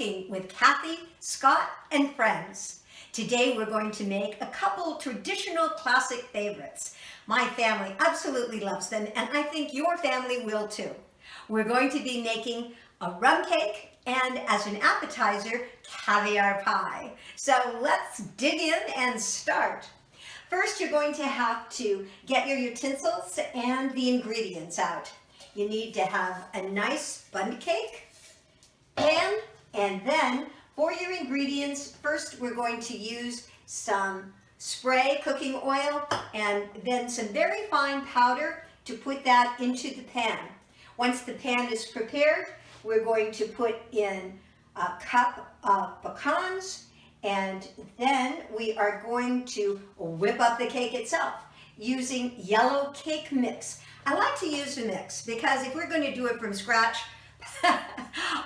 Cooking with Kathy, Scott, and Friends. Today we're going to make a couple traditional classic favorites. My family absolutely loves them, and I think your family will too. We're going to be making a rum cake and, as an appetizer, caviar pie. So let's dig in and start. First, you're going to have to get your utensils and the ingredients out. You need to have a nice Bundt cake pan, and then for your ingredients, first we're going to use some spray cooking oil and then some very fine powder to put that into the pan. Once the pan is prepared, we're going to put in a cup of pecans, and then we are going to whip up the cake itself using yellow cake mix. I like to use a mix because if we're going to do it from scratch,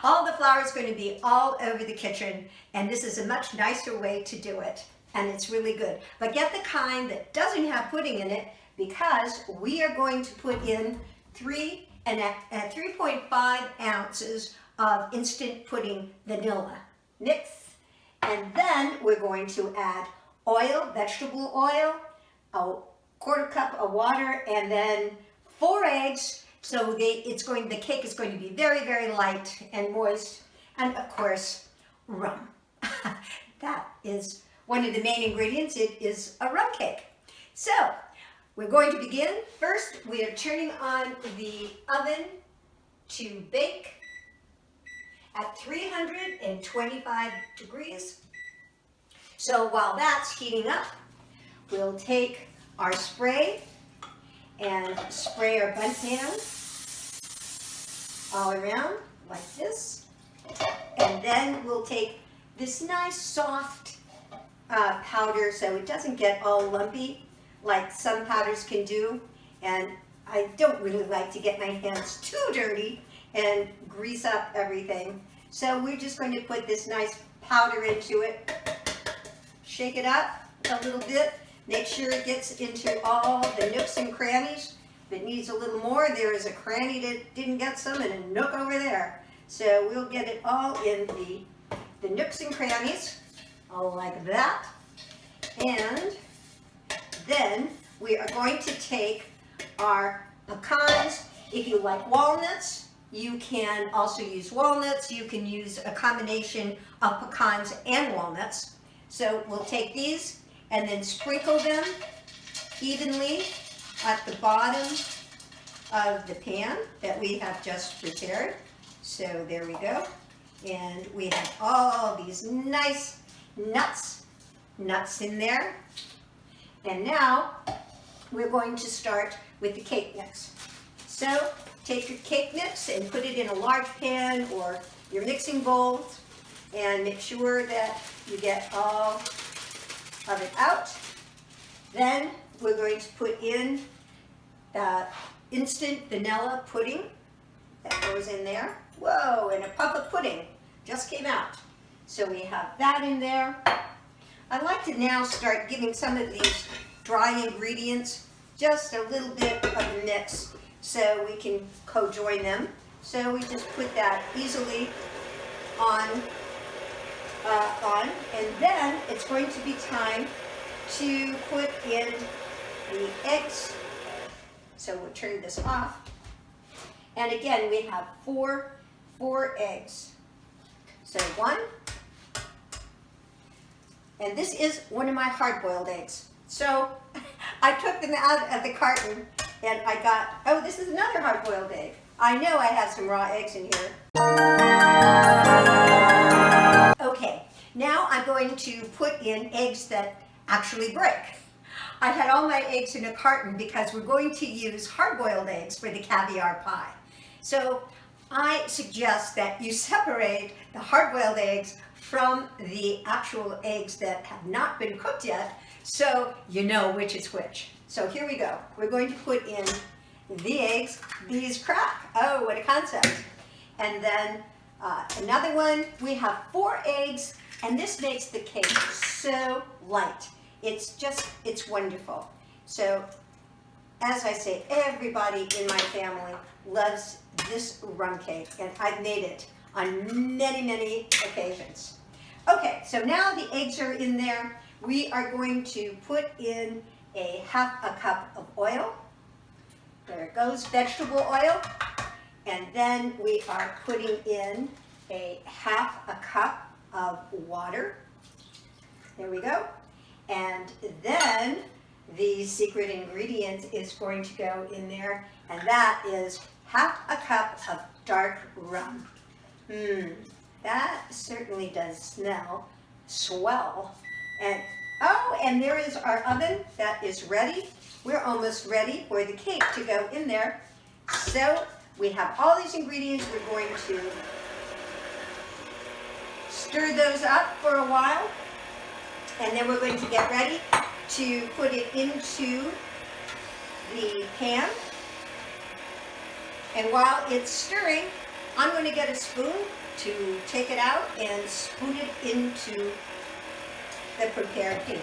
all the flour is going to be all over the kitchen, and this is a much nicer way to do it, and it's really good. But get the kind that doesn't have pudding in it, because we are going to put in 3.5 ounces of instant pudding vanilla. Mix, and then we're going to add oil, vegetable oil, a quarter cup of water, and then 4 eggs. So the cake is going to be very, very light and moist, and of course, rum. That is one of the main ingredients. It is a rum cake. So we're going to begin. First, we are turning on the oven to bake at 325 degrees. So while that's heating up, we'll take our spray and spray our Bundt pan all around like this, and then we'll take this nice soft powder so it doesn't get all lumpy like some powders can do, and I don't really like to get my hands too dirty and grease up everything. So we're just going to put this nice powder into it, shake it up a little bit. Make sure it gets into all the nooks and crannies. If it needs a little more, there is a cranny that didn't get some and a nook over there. So we'll get it all in the nooks and crannies, all like that. And then we are going to take our pecans. If you like walnuts, you can also use walnuts. You can use a combination of pecans and walnuts. So we'll take these and then sprinkle them evenly at the bottom of the pan that we have just prepared. So there we go. And we have all these nice nuts in there. And now we're going to start with the cake mix. So take your cake mix and put it in a large pan or your mixing bowls, and make sure that you get all of it out. Then we're going to put in the instant vanilla pudding that goes in there. Whoa, and a puff of pudding just came out. So we have that in there. I'd like to now start giving some of these dry ingredients just a little bit of a mix so we can co-join them. So we just put that easily on, and then it's going to be time to put in the eggs. So we'll turn this off. And again, we have four eggs. So 1, and this is one of my hard-boiled eggs. So I took them out of the carton and I got, oh, this is another hard-boiled egg. I know I have some raw eggs in here. Okay, now I'm going to put in eggs that actually break. I had all my eggs in a carton because we're going to use hard-boiled eggs for the caviar pie. So I suggest that you separate the hard-boiled eggs from the actual eggs that have not been cooked yet, so you know which is which. So here we go. We're going to put in the eggs. These crack. Oh, what a concept. And then another one. We have 4 eggs, and this makes the cake so light. It's wonderful. So as I say, everybody in my family loves this rum cake, and I've made it on many, many occasions. Okay, so now the eggs are in there. We are going to put in a half a cup of oil. There it goes, vegetable oil. And then we are putting in a half a cup of water. There we go. And then the secret ingredient is going to go in there, and that is half a cup of dark rum. That certainly does smell swell. And oh, and there is our oven that is ready. We're almost ready for the cake to go in there. So we have all these ingredients. We're going to stir those up for a while, and then we're going to get ready to put it into the pan. And while it's stirring, I'm going to get a spoon to take it out and spoon it into the prepared pan.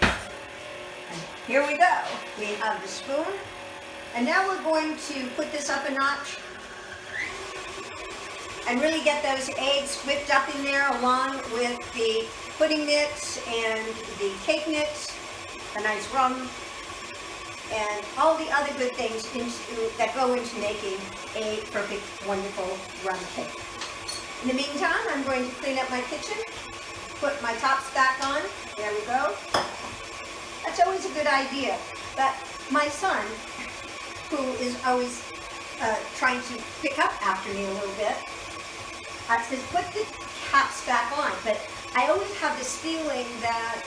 And here we go. We have the spoon. And now we're going to put this up a notch and really get those eggs whipped up in there along with the pudding mix and the cake mix, a nice rum, and all the other good things that go into making a perfect, wonderful rum cake. In the meantime, I'm going to clean up my kitchen, put my tops back on. There we go. That's always a good idea. But my son, who is always trying to pick up after me a little bit, says, put the caps back on. But I always have this feeling that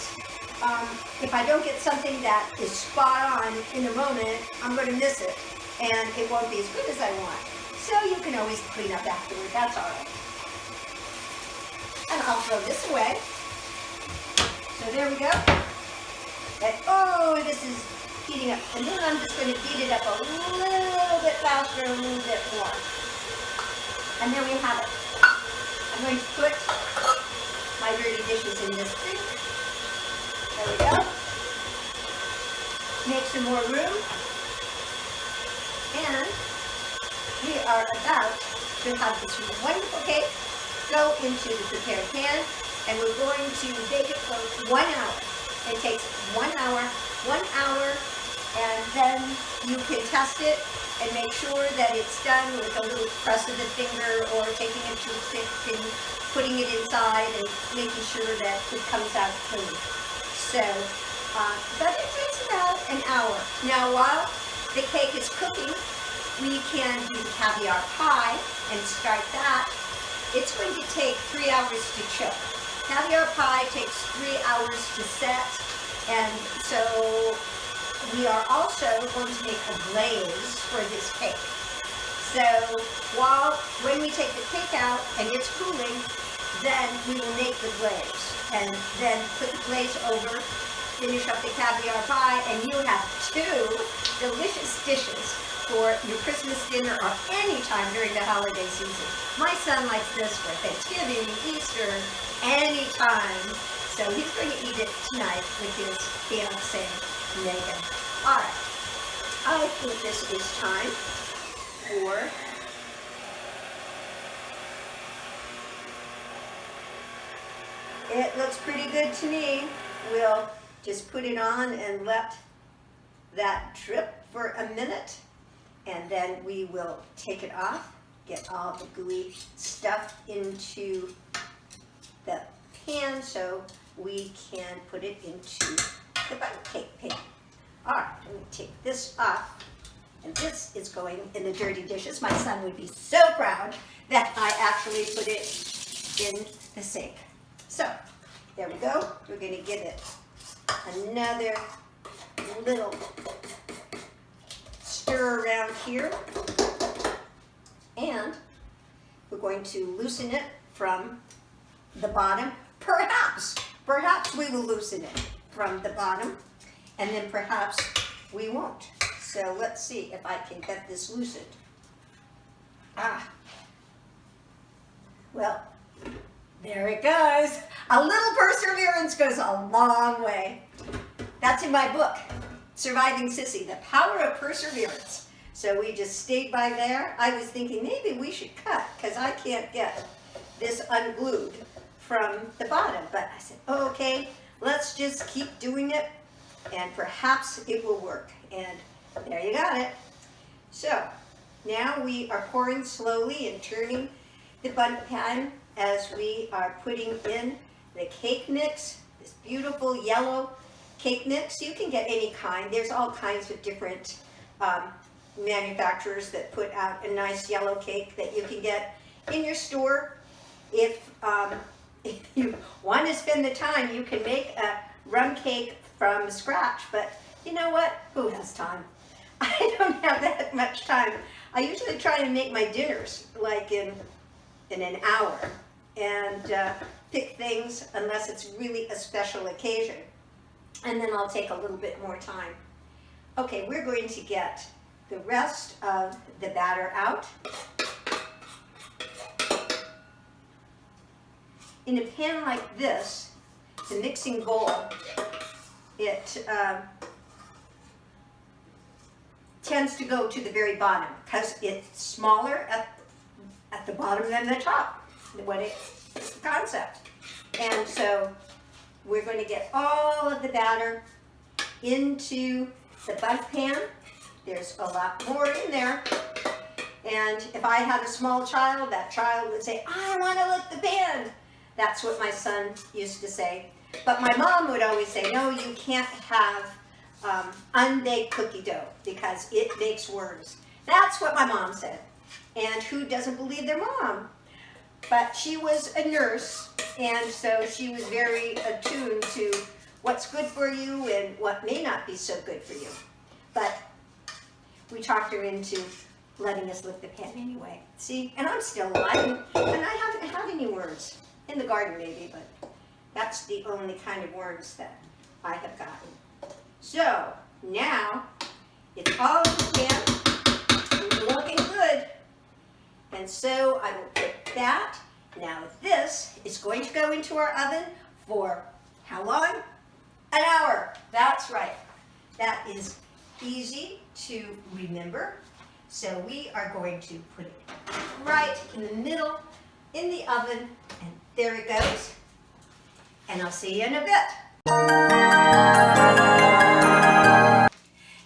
if I don't get something that is spot on in the moment, I'm going to miss it, and it won't be as good as I want. So you can always clean up afterward. That's all right. And I'll throw this away. So there we go. And oh, this is heating up. And then I'm just going to heat it up a little bit faster, a little bit more. And there we have it. I'm going to put my dirty dishes in this thing. There we go. Make some more room. And we are about to have this wonderful cake go into the prepared pan, and we're going to bake it for 1 hour. It takes 1 hour, and then you can test it and make sure that it's done with a little press of the finger or taking a toothpick and putting it inside and making sure that it comes out clean. So, but it takes about an hour. Now, while the cake is cooking, we can do the caviar pie and start that. It's going to take 3 hours to chill. Caviar pie takes 3 hours to set, and so we are also going to make a glaze for this cake. So when we take the cake out and it's cooling, then we will make the glaze, and then put the glaze over, finish up the caviar pie, and you have 2 delicious dishes for your Christmas dinner or any time during the holiday season. My son likes this for Thanksgiving, Easter, any time. So he's going to eat it tonight with his fiancée, Megan. All right, I think this is time for it. Looks pretty good to me. We'll just put it on and let that drip for a minute, and then we will take it off, get all the gooey stuff into the pan so we can put it into the Bundt cake pan. All right, let me take this off, and this is going in the dirty dishes. My son would be so proud that I actually put it in the sink. So, there we go. We're going to give it another little stir around here, and we're going to loosen it from the bottom. Perhaps we will loosen it from the bottom, and then perhaps we won't. So let's see if I can get this loosened. Well, there it goes. A little perseverance goes a long way. That's in my book, Surviving Sissy, The Power of Perseverance. So we just stayed by there. I was thinking maybe we should cut because I can't get this unglued from the bottom. But I said, oh, okay, let's just keep doing it and perhaps it will work. And there you got it. So now we are pouring slowly and turning the Bundt pan as we are putting in the cake mix, this beautiful yellow cake mix. You can get any kind. There's all kinds of different manufacturers that put out a nice yellow cake that you can get in your store. If you want to spend the time, you can make a rum cake from scratch, but you know what? Who has time? I don't have that much time. I usually try to make my dinners like in an hour and pick things unless it's really a special occasion. And then I'll take a little bit more time. Okay, we're going to get the rest of the batter out. In a pan like this, the mixing bowl, it tends to go to the very bottom because it's smaller at the bottom than the top. It's the concept. And so we're going to get all of the batter into the Bundt pan. There's a lot more in there. And if I had a small child, that child would say, I want to lick the pan. That's what my son used to say. But my mom would always say, no, you can't have unbaked cookie dough because it makes worms. That's what my mom said. And who doesn't believe their mom? But she was a nurse, and so she was very attuned to what's good for you and what may not be so good for you. But we talked her into letting us lick the pan anyway. See, and I'm still alive, and I haven't had any worms. In the garden maybe, but that's the only kind of worms that I have gotten. So now it's all in the pan, looking good. And so I will put that. Now this is going to go into our oven for how long? An hour. That's right. That is easy to remember. So we are going to put it right in the middle in the oven, and there it goes. And I'll see you in a bit.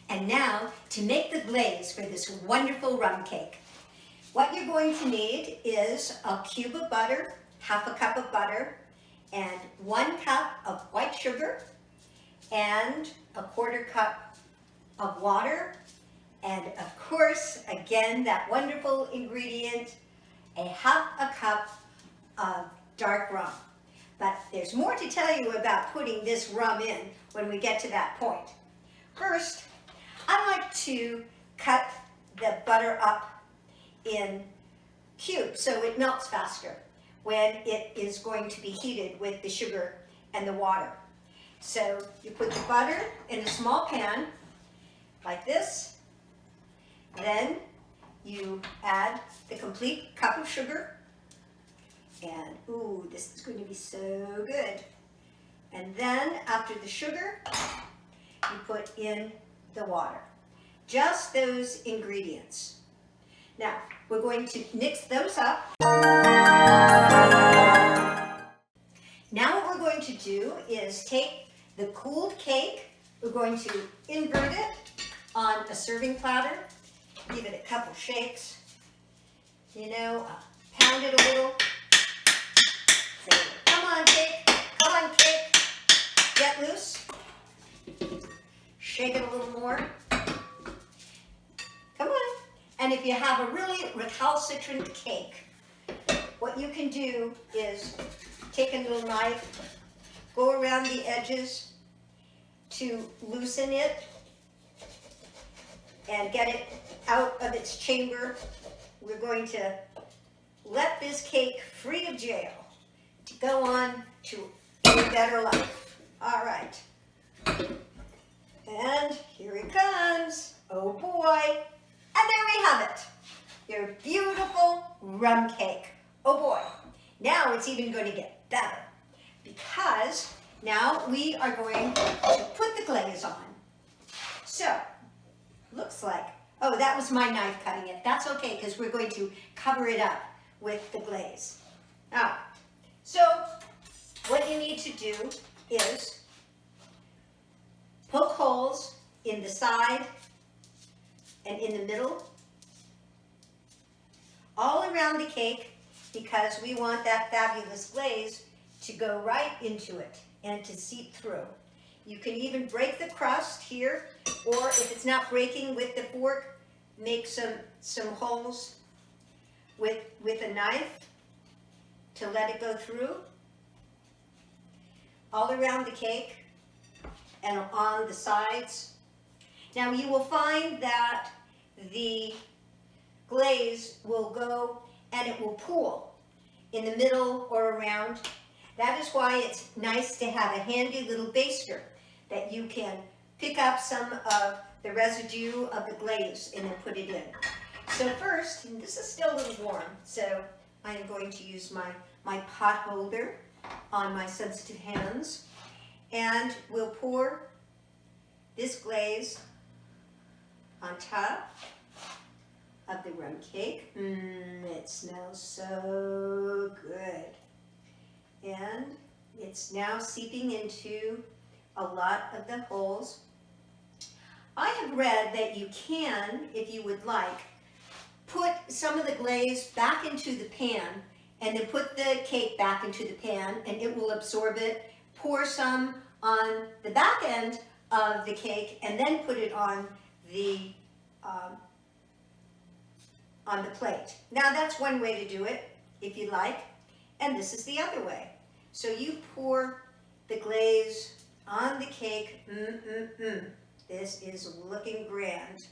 And now to make the glaze for this wonderful rum cake. What you're going to need is a cube of butter, half a cup of butter, and 1 cup of white sugar, and a 1/4 cup of water, and of course, again, that wonderful ingredient, a 1/2 cup of dark rum. But there's more to tell you about putting this rum in when we get to that point. First, I like to cut the butter up in cubes so it melts faster when it is going to be heated with the sugar and the water. So you put the butter in a small pan like this, then you add the complete cup of sugar, and ooh, this is going to be so good. And then after the sugar, you put in the water. Just those ingredients. Now, we're going to mix those up. Now what we're going to do is take the cooled cake, we're going to invert it on a serving platter, give it a couple shakes, pound it a little. Say, come on cake, get loose. Shake it a little more. Come on. And if you have a really recalcitrant cake, what you can do is take a little knife, go around the edges to loosen it and get it out of its chamber. We're going to let this cake free of jail to go on to a better life. All right. And here it comes. Oh boy. And there we have it. Your beautiful rum cake. Oh boy. Now it's even going to get better because now we are going to put the glaze on. So, looks like Oh, that was my knife cutting it. That's okay, because we're going to cover it up with the glaze. Now, so what you need to do is poke holes in the side and in the middle, all around the cake, because we want that fabulous glaze to go right into it and to seep through. You can even break the crust here, or if it's not breaking with the fork, make some holes with a knife to let it go through all around the cake and on the sides. Now you will find that the glaze will go and it will pool in the middle or around. That is why it's nice to have a handy little baster that you can pick up some of the residue of the glaze and then put it in. So first, and this is still a little warm, so I am going to use my pot holder on my sensitive hands, and we'll pour this glaze on top of the rum cake. It smells so good. And it's now seeping into a lot of the holes. I have read that you can, if you would like, put some of the glaze back into the pan and then put the cake back into the pan and it will absorb it. Pour some on the back end of the cake and then put it on the plate. Now that's one way to do it, if you like, and this is the other way. So you pour the glaze on the cake. This is looking grand.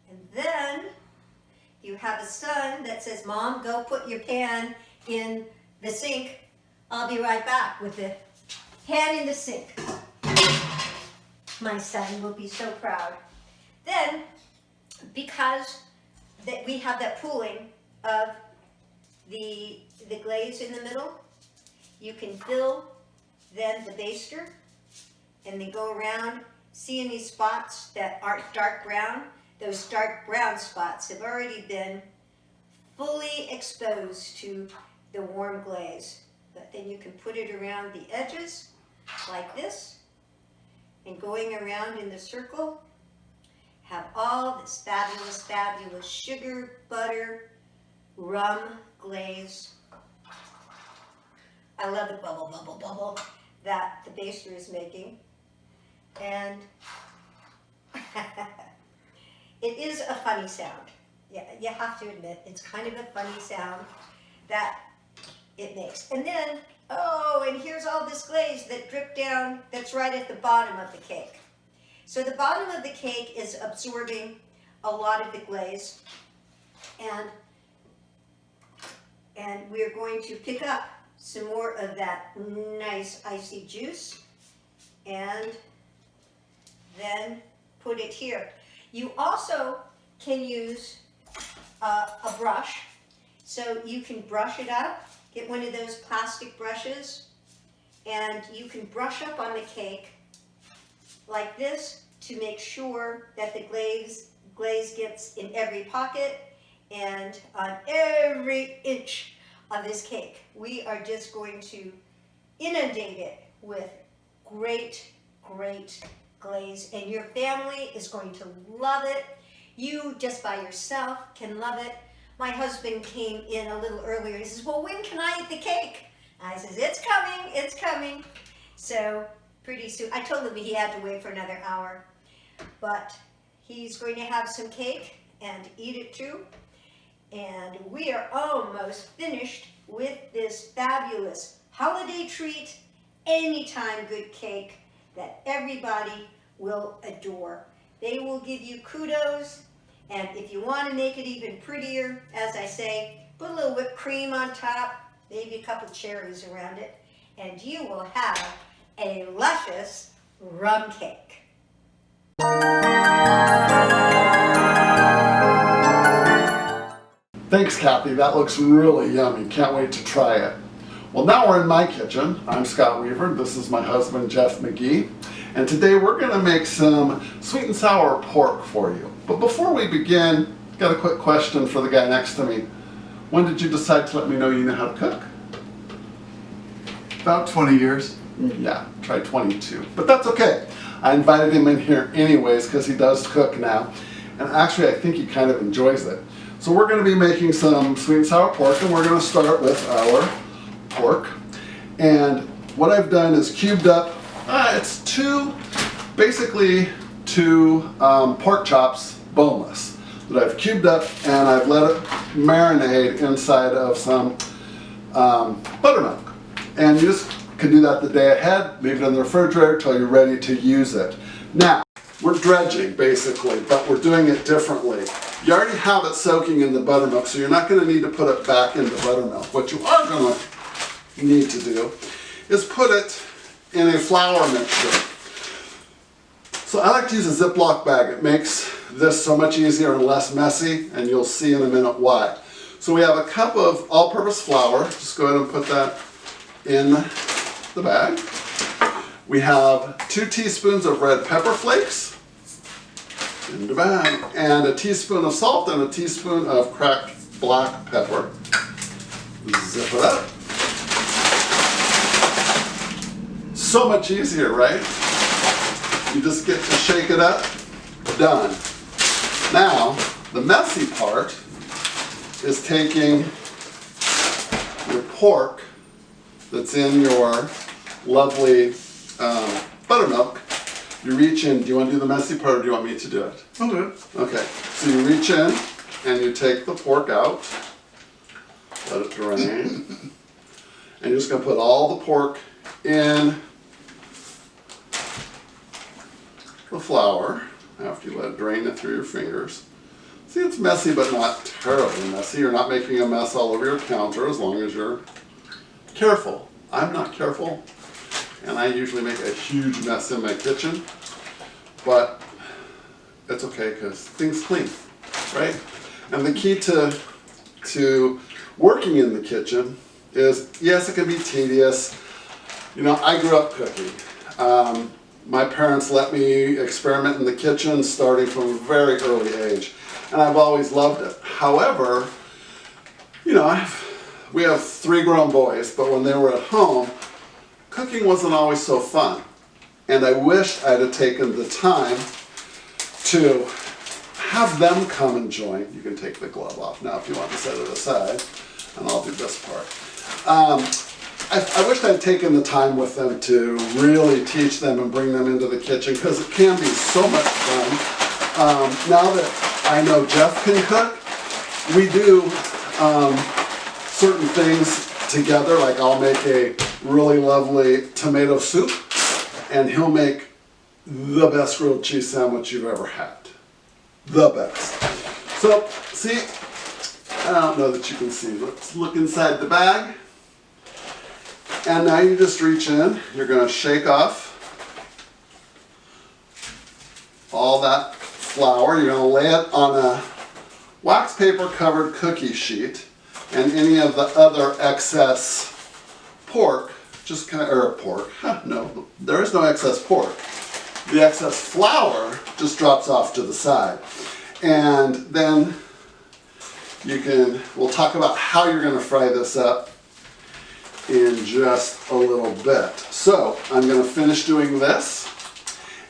And then you have a son that says, Mom, go put your pan in the sink. I'll be right back with the pan in the sink. My son will be so proud. Then, because that we have that pooling of the glaze in the middle, you can fill then the baster and then go around. See any spots that aren't dark brown? Those dark brown spots have already been fully exposed to the warm glaze. But then you can put it around the edges like this, and going around in the circle, have all this fabulous, fabulous sugar, butter, rum glaze. I love the bubble, bubble, bubble that the baster is making. And it is a funny sound. Yeah, you have to admit, it's kind of a funny sound that it makes. And then, oh, and here's all this glaze that dripped down, that's right at the bottom of the cake. So the bottom of the cake is absorbing a lot of the glaze, and we're going to pick up some more of that nice icy juice and then put it here. You also can use a brush, so you can brush it up. Get one of those plastic brushes and you can brush up on the cake like this to make sure that the glaze gets in every pocket and on every inch of this cake. We are just going to inundate it with great, great glaze, and your family is going to love it. You just by yourself can love it. My husband came in a little earlier. He says, well, when can I eat the cake? I says, it's coming, it's coming. So pretty soon, I told him he had to wait for another hour, but he's going to have some cake and eat it too. And we are almost finished with this fabulous holiday treat, anytime good cake that everybody will adore. They will give you kudos, and if you want to make it even prettier, as I say, put a little whipped cream on top, maybe a couple cherries around it, and you will have a luscious rum cake. Thanks, Kathy. That looks really yummy. Can't wait to try it. Well, now we're in my kitchen. I'm Scott Weaver. This is my husband, Jeff McGee. And today we're going to make some sweet and sour pork for you. But before we begin, got a quick question for the guy next to me. When did you decide to let me know you know how to cook? About 20 years. Yeah, try 22, but that's okay. I invited him in here anyways because he does cook now, and actually I think he kind of enjoys it. So we're going to be making some sweet and sour pork, and we're going to start with our pork. And what I've done is cubed up, it's basically two pork chops, boneless, that I've cubed up, and I've let it marinate inside of some buttermilk. And you just can do that the day ahead, leave it in the refrigerator until you're ready to use it. Now, we're dredging basically, but we're doing it differently. You already have it soaking in the buttermilk, so you're not going to need to put it back in the buttermilk. What you are going to need to do is put it in a flour mixture. So I like to use a Ziploc bag. It makes this so much easier and less messy, and you'll see in a minute why. So we have a cup of all-purpose flour. Just go ahead and put that in the bag. We have 2 teaspoons of red pepper flakes in the bag, and a teaspoon of salt and a teaspoon of cracked black pepper. Zip it up. So much easier, right? You just get to shake it up. Done. Now, the messy part is taking your pork that's in your lovely buttermilk. You reach in. Do you want to do the messy part, or do you want me to do it? I'll do it. Okay. So you reach in and you take the pork out. Let it drain. And you're just going to put all the pork in the flour after you let it drain it through your fingers. See, it's messy, but not terribly messy. You're not making a mess all over your counter as long as you're careful. I'm not careful, and I usually make a huge mess in my kitchen, but it's okay because things clean, right? And the key to working in the kitchen is, yes, it can be tedious. You know, I grew up cooking. My parents let me experiment in the kitchen starting from a very early age, and I've always loved it. However, you know, we have 3 grown boys, but when they were at home, cooking wasn't always so fun. And I wish I'd have taken the time to have them come and join. You can take the glove off now if you want to set it aside, and I'll do this part. I wish I'd taken the time with them to really teach them and bring them into the kitchen, because it can be so much fun. Now that I know Jeff can cook, we do certain things together, like I'll make a really lovely tomato soup, and he'll make the best grilled cheese sandwich you've ever had. The best. So, see, I don't know that you can see. Let's look inside the bag. And now you just reach in, you're going to shake off all that flour. You're going to lay it on a wax paper covered cookie sheet, and any of the other excess pork, just kind of, or pork, no, there is no excess pork. The excess flour just drops off to the side. And then we'll talk about how you're going to fry this up in just a little bit. So I'm going to finish doing this,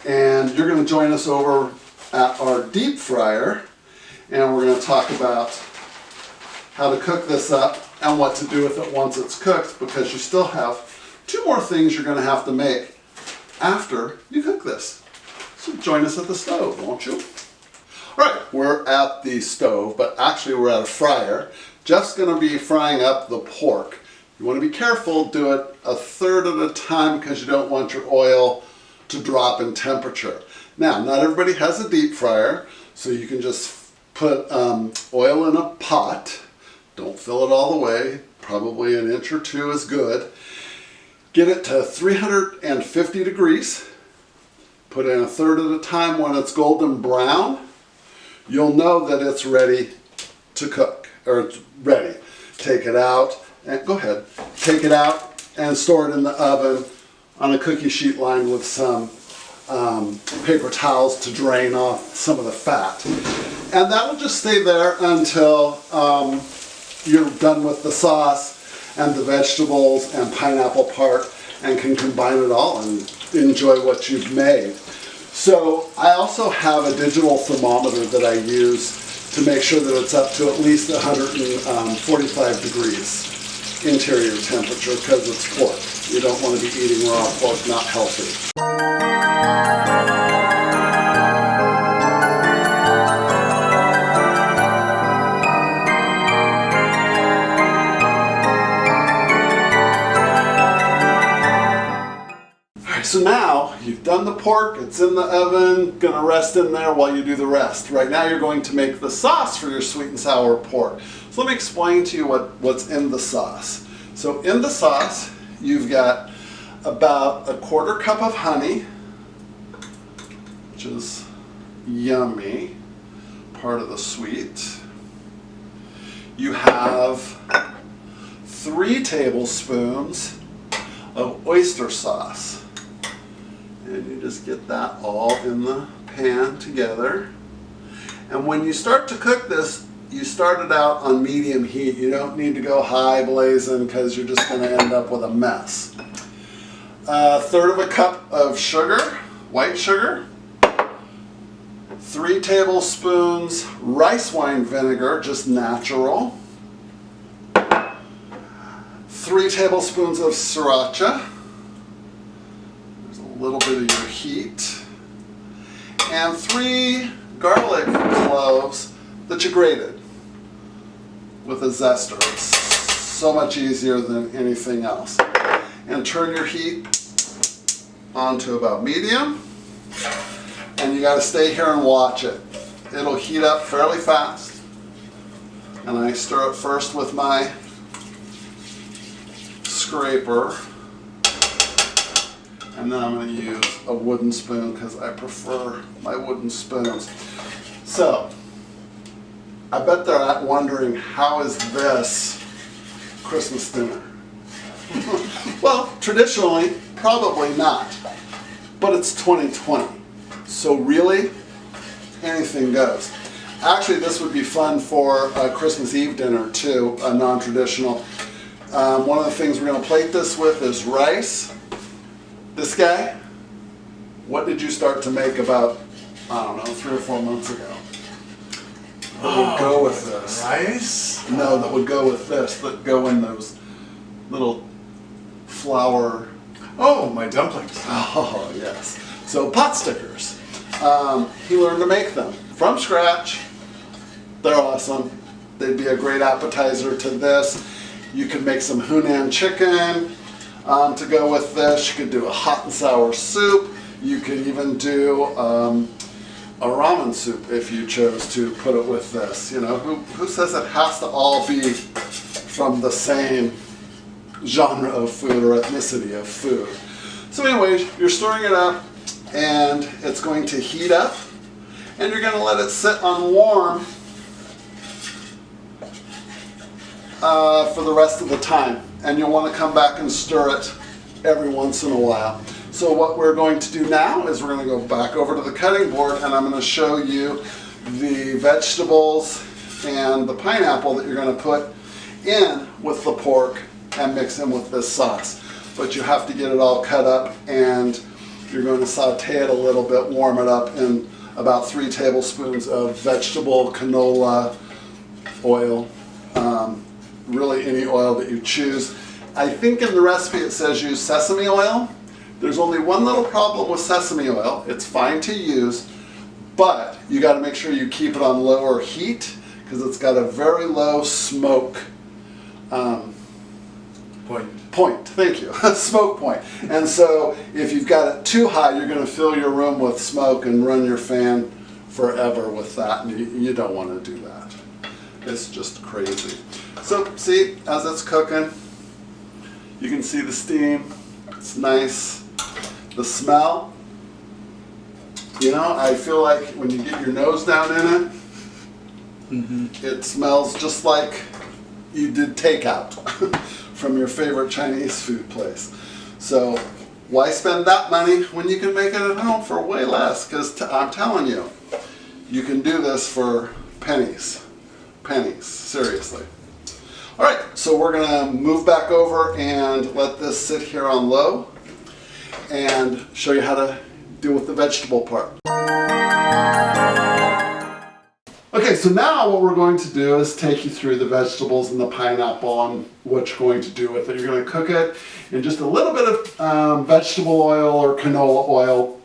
and you're going to join us over at our deep fryer, and we're going to talk about how to cook this up and what to do with it once it's cooked, because you still have 2 more things you're going to have to make after you cook this. So join us at the stove, won't you? All right, we're at the stove, but actually we're at a fryer. Jeff's going to be frying up the pork. You want to be careful, do it a third at a time, because you don't want your oil to drop in temperature. Now, not everybody has a deep fryer, so you can just put oil in a pot. Don't fill it all the way, probably an inch or 2 is good. Get it to 350 degrees. Put in a third at a time. When it's golden brown, you'll know that it's ready to cook, or it's ready. Take it out. And go ahead, take it out and store it in the oven on a cookie sheet lined with some paper towels to drain off some of the fat. And that will just stay there until you're done with the sauce and the vegetables and pineapple part, and can combine it all and enjoy what you've made. So I also have a digital thermometer that I use to make sure that it's up to at least 145 degrees interior temperature, because it's pork. You don't want to be eating raw pork, not healthy. So now you've done the pork, it's in the oven, gonna rest in there while you do the rest. Right now you're going to make the sauce for your sweet and sour pork. So let me explain to you what's in the sauce. So in the sauce, you've got about 1/4 cup of honey, which is yummy, part of the sweet. You have 3 tablespoons of oyster sauce. And you just get that all in the pan together. And when you start to cook this, you start it out on medium heat. You don't need to go high blazing, because you're just going to end up with a mess. 1/3 cup of sugar, white sugar. 3 tablespoons rice wine vinegar, just natural. 3 tablespoons of sriracha. A little bit of your heat, and 3 garlic cloves that you grated with a zester. It's so much easier than anything else. And turn your heat on to about medium, and you got to stay here and watch it. It'll heat up fairly fast, and I stir it first with my scraper. And then I'm going to use a wooden spoon, because I prefer my wooden spoons. So, I bet they're wondering, how is this Christmas dinner? Well, traditionally, probably not. But it's 2020. So really, anything goes. Actually, this would be fun for a Christmas Eve dinner too, a non-traditional. One of the things we're going to plate this with is rice. This guy, what did you start to make about, I don't know, 3 or 4 months ago? That would go with this. Rice? No, that would go with this, that go in those little flour. Oh, my dumplings. Oh, yes. So pot stickers. He learned to make them from scratch. They're awesome. They'd be a great appetizer to this. You could make some Hunan chicken to go with this. You could do a hot and sour soup. You could even do a ramen soup if you chose to put it with this. You know, who says it has to all be from the same genre of food or ethnicity of food? So anyways, you're stirring it up, and it's going to heat up, and you're going to let it sit on warm for the rest of the time. And you'll want to come back and stir it every once in a while. So what we're going to do now is we're going to go back over to the cutting board, and I'm going to show you the vegetables and the pineapple that you're going to put in with the pork and mix in with this sauce. But you have to get it all cut up, and you're going to saute it a little bit, warm it up in about 3 tablespoons of vegetable canola oil. Really any oil that you choose. I think in the recipe it says use sesame oil. There's only one little problem with sesame oil. It's fine to use, but you got to make sure you keep it on lower heat, because it's got a very low smoke point. Thank you. Smoke point. And so if you've got it too high, you're going to fill your room with smoke and run your fan forever with that, and you don't want to do that. It's just crazy. So see, as it's cooking, you can see the steam. It's nice. The smell, you know, I feel like when you get your nose down in it, it smells just like you did takeout from your favorite Chinese food place. So why spend that money when you can make it at home for way less? Because I'm telling you, you can do this for pennies. Pennies, seriously. All right, so we're gonna move back over and let this sit here on low and show you how to deal with the vegetable part. Okay, so now what we're going to do is take you through the vegetables and the pineapple and what you're going to do with it. You're going to cook it in just a little bit of vegetable oil or canola oil,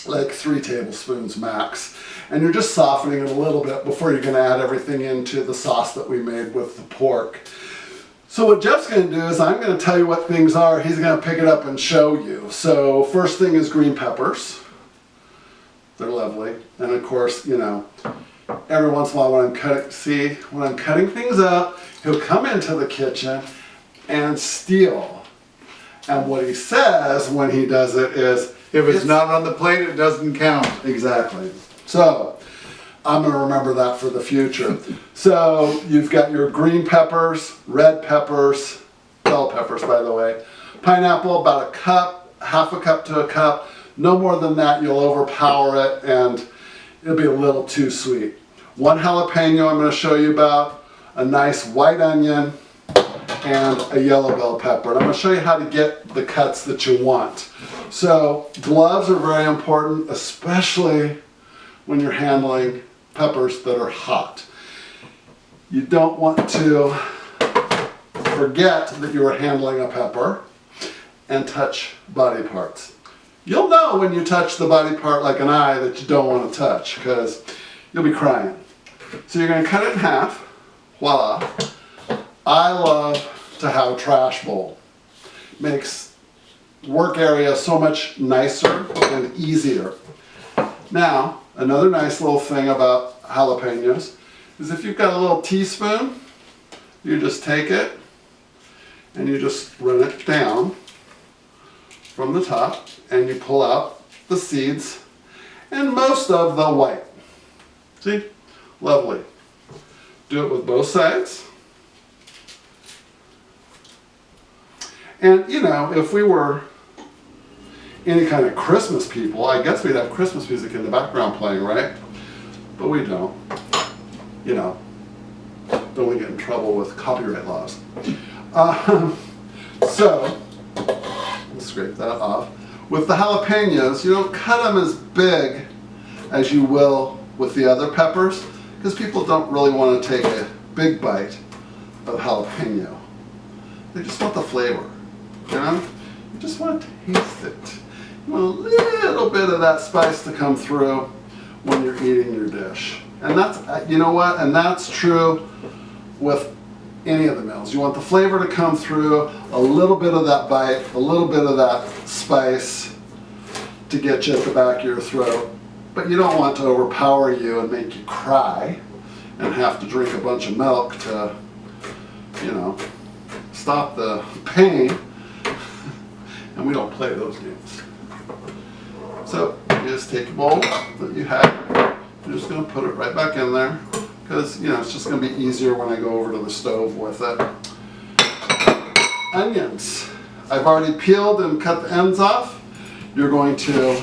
like 3 tablespoons max. And you're just softening it a little bit before you're going to add everything into the sauce that we made with the pork. So what Jeff's going to do is I'm going to tell you what things are. He's going to pick it up and show you. So first thing is green peppers. They're lovely. And of course, you know, every once in a while when I'm cutting things up, he'll come into the kitchen and steal. And what he says when he does it is, If it's not on the plate, it doesn't count. exactly. So I'm going to remember that for the future. So you've got your green peppers, red peppers, bell peppers by the way, pineapple, about a cup, half a cup to a cup. No more than that, you'll overpower it and it'll be a little too sweet. 1 jalapeno I'm going to show you about, a nice white onion, and a yellow bell pepper. And I'm going to show you how to get the cuts that you want. So gloves are very important, especially when you're handling peppers that are hot. You don't want to forget that you are handling a pepper and touch body parts. You'll know when you touch the body part like an eye that you don't want to touch because you'll be crying. So you're going to cut it in half. Voila. I love to have a trash bowl. Makes work area so much nicer and easier. Now, another nice little thing about jalapenos is if you've got a little teaspoon, you just take it and you just run it down from the top and you pull out the seeds and most of the white. See? Lovely. Do it with both sides. And you know, if we were any kind of Christmas people, I guess we'd have Christmas music in the background playing, right? But we don't. You know, don't want to get in trouble with copyright laws. So, let's scrape that off. With the jalapenos, you don't cut them as big as you will with the other peppers because people don't really want to take a big bite of jalapeno. They just want the flavor, you know? You just want to taste it. You want a little bit of that spice to come through when you're eating your dish. And that's, you know what, and that's true with any of the meals. You want the flavor to come through, a little bit of that bite, a little bit of that spice to get you at the back of your throat. But you don't want to overpower you and make you cry and have to drink a bunch of milk to, you know, stop the pain. And we don't play those games. So you just take a bowl that you have, you're just going to put it right back in there because, you know, it's just going to be easier when I go over to the stove with it. Onions. I've already peeled and cut the ends off. You're going to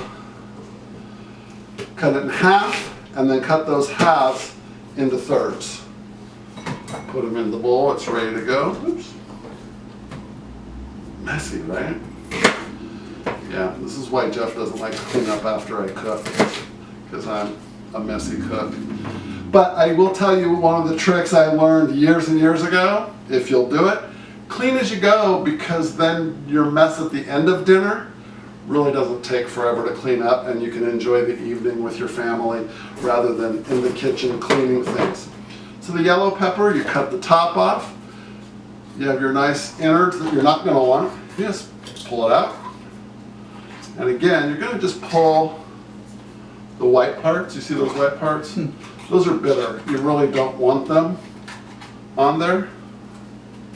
cut it in half and then cut those halves into thirds. Put them in the bowl, it's ready to go. Oops. Messy, right? Yeah, this is why Jeff doesn't like to clean up after I cook, because I'm a messy cook. But I will tell you one of the tricks I learned years and years ago, if you'll do it, clean as you go, because then your mess at the end of dinner really doesn't take forever to clean up and you can enjoy the evening with your family rather than in the kitchen cleaning things. So the yellow pepper, you cut the top off. You have your nice innards that you're not going to want. You just pull it out. And again, you're going to just pull the white parts. You see those white parts? Those are bitter. You really don't want them on there.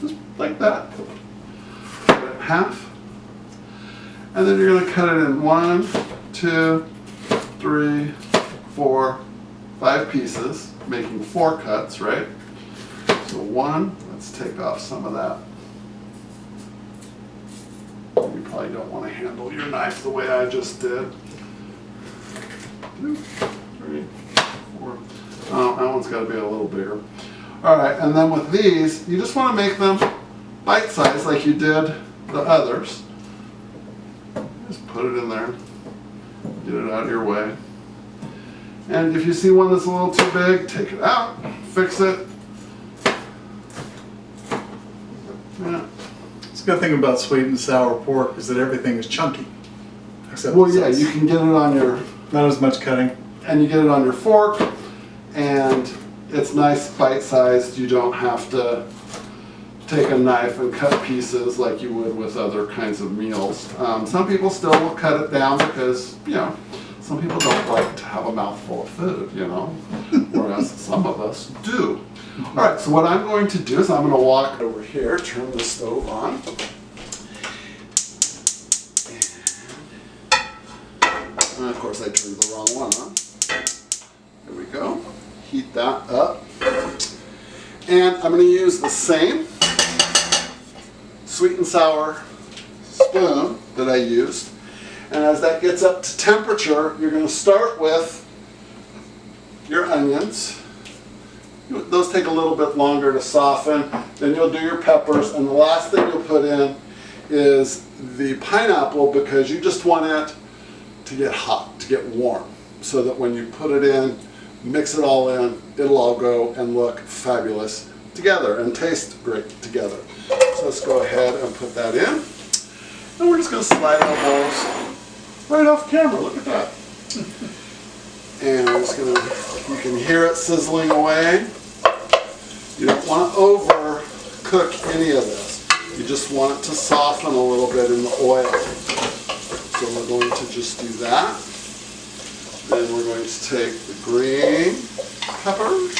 Just like that. Cut it in half. And then you're going to cut it in 1, 2, 3, 4, 5 pieces, making 4 cuts, right? So 1, let's take off some of that. You probably don't want to handle your knife the way I just did. 2, 3, 4. Oh, that one's got to be a little bigger. All right, and then with these, you just want to make them bite-sized like you did the others. Just put it in there. Get it out of your way. And if you see one that's a little too big, take it out, fix it. Yeah. It's a good thing about sweet and sour pork is that everything is chunky. Except Well, the yeah, sauce. you can get it on your, Not as much cutting. and you get it on your fork, and it's nice bite-sized. You don't have to take a knife and cut pieces like you would with other kinds of meals. Some people still will cut it down because, you know, some people don't like to have a mouthful of food, you know, whereas some of us do. All right, so what I'm going to do is I'm going to walk over here, turn the stove on. And of course I turned the wrong one on. There we go. Heat that up. And I'm going to use the same sweet and sour spoon that I used. And as that gets up to temperature, you're going to start with your onions. Those take a little bit longer to soften. Then you'll do your peppers. And the last thing you'll put in is the pineapple, because you just want it to get hot, to get warm, so that when you put it in, mix it all in, it'll all go and look fabulous together and taste great together. So let's go ahead and put that in. And we're just going to slide our bowls right off camera. Look at that. And I'm just going to, you can hear it sizzling away. You don't want to overcook any of this. You just want it to soften a little bit in the oil. So we're going to just do that. Then we're going to take the green peppers,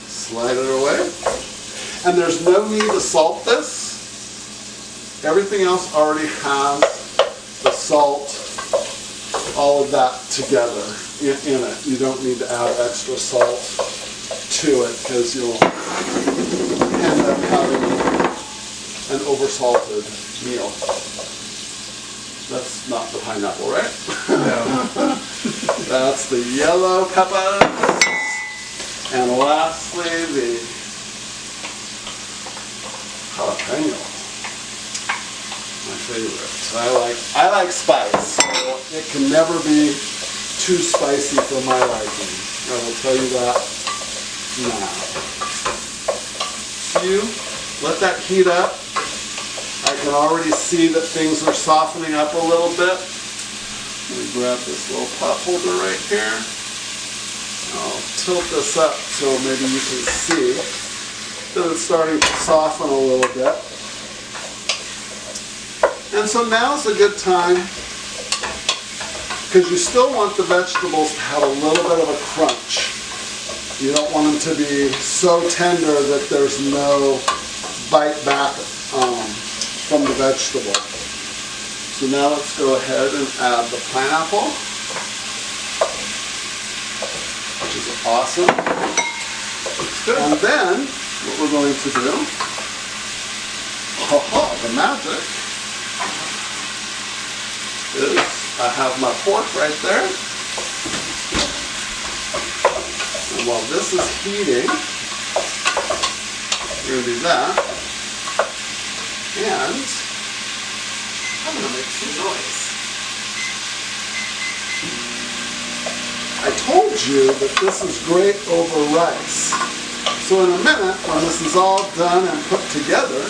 slide it away. And there's no need to salt this. Everything else already has the salt, all of that together in it. You don't need to add extra salt to it, because you'll end up having an oversalted meal. That's not the pineapple, right? No. That's the yellow peppers. And lastly, the jalapeno. My favorite. I like spice. So it can never be too spicy for my liking. I will tell you that now. So you let that heat up. I can already see that things are softening up a little bit. Let me grab this little pot holder right here. I'll tilt this up so maybe you can see that it's starting to soften a little bit. And so now's a good time, because you still want the vegetables to have a little bit of a crunch. You don't want them to be so tender that there's no bite back from the vegetable. So now let's go ahead and add the pineapple, which is awesome. And then what we're going to do, the magic, is I have my pork right there. And while this is heating, we're going to do that. And I'm going to make some noise. I told you that this is great over rice. So in a minute, when this is all done and put together,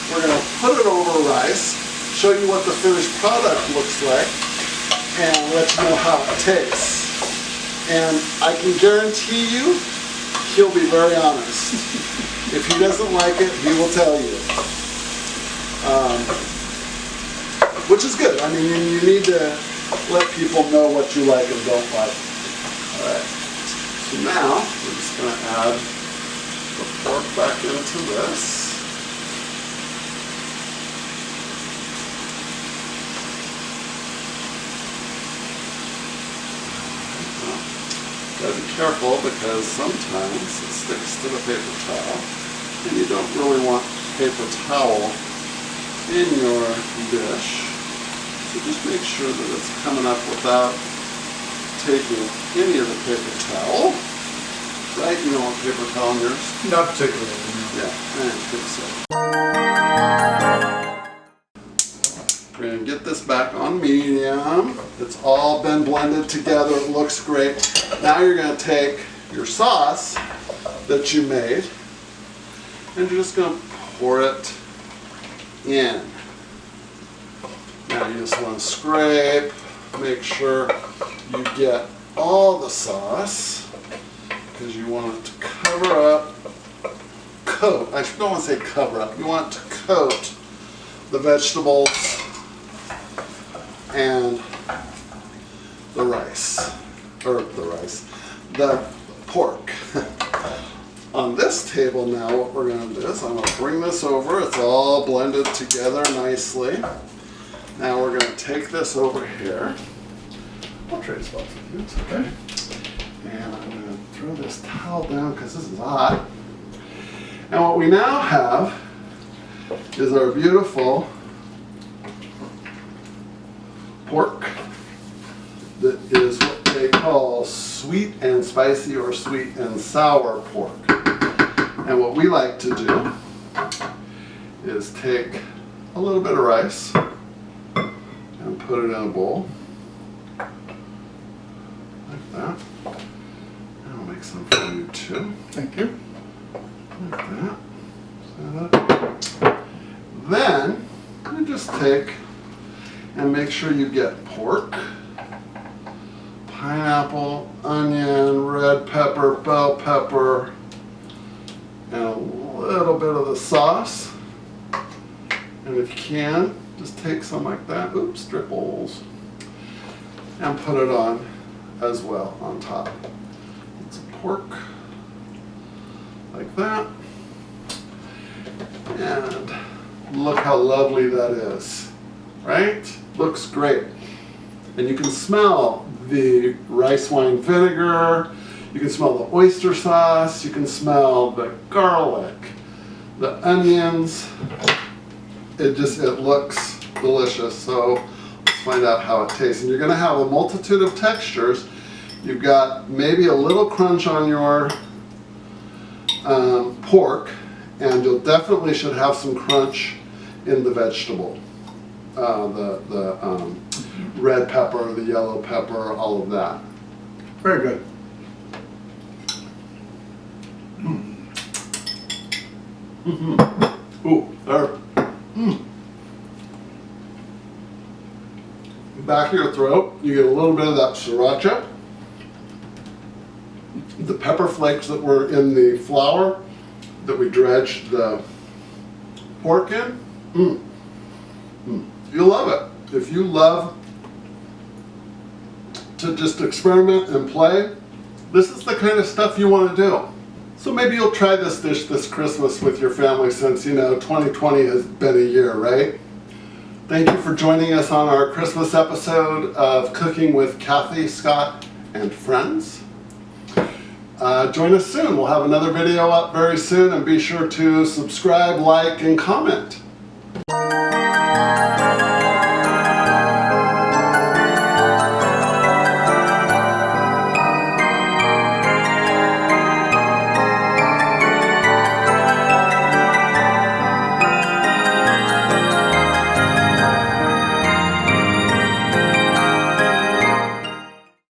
we're going to put it over rice, show you what the finished product looks like, and let you know how it tastes. And I can guarantee you, he'll be very honest. If he doesn't like it, he will tell you. Which is good. I mean, you need to let people know what you like and don't like. All right. So now we're just going to add the pork back into this. Gotta be careful, because sometimes it sticks to the paper towel, and you don't really want paper towel in your dish. So just make sure that it's coming up without taking any of the paper towel. Right? You don't want paper towel in yours? Not particularly. Yeah, I think so. We're going to get this back on medium. It's all been blended together. It looks great. Now you're going to take your sauce that you made and you're just going to pour it in. Now you just want to scrape, make sure you get all the sauce because you want it to cover up, coat, I don't want to say cover up, you want it to coat the vegetables and the rice, the pork. On this table now, what we're going to do is I'm going to bring this over. It's all blended together nicely. Now we're going to take this over here. I'll trade spots with you, it's okay. And I'm going to throw this towel down because this is hot. And what we now have is our beautiful pork that is what they call sweet and spicy or sweet and sour pork. And what we like to do is take a little bit of rice and put it in a bowl like that. And I'll make some for you too. Thank you. Like that. Then you just take and make sure you get pork, pineapple, onion, red pepper, bell pepper, and a little bit of the sauce. And if you can, just take some like that, oops, dripples, and put it on as well on top. It's pork, like that. And look how lovely that is, right? Looks great. And you can smell the rice wine vinegar, you can smell the oyster sauce, you can smell the garlic, the onions. It looks delicious. So let's find out how it tastes. And you're gonna have a multitude of textures. You've got maybe a little crunch on your pork, and you'll definitely should have some crunch in the vegetable. The red pepper, the yellow pepper, all of that. Very good. Ooh, there. Back of your throat, you get a little bit of that sriracha. The pepper flakes that were in the flour that we dredged the pork in. You'll love it. If you love to just experiment and play, this is the kind of stuff you want to do. So maybe you'll try this dish this Christmas with your family since, 2020 has been a year, right? Thank you for joining us on our Christmas episode of Cooking with Kathy, Scott, and Friends. Join us soon. We'll have another video up very soon, and be sure to subscribe, like, and comment.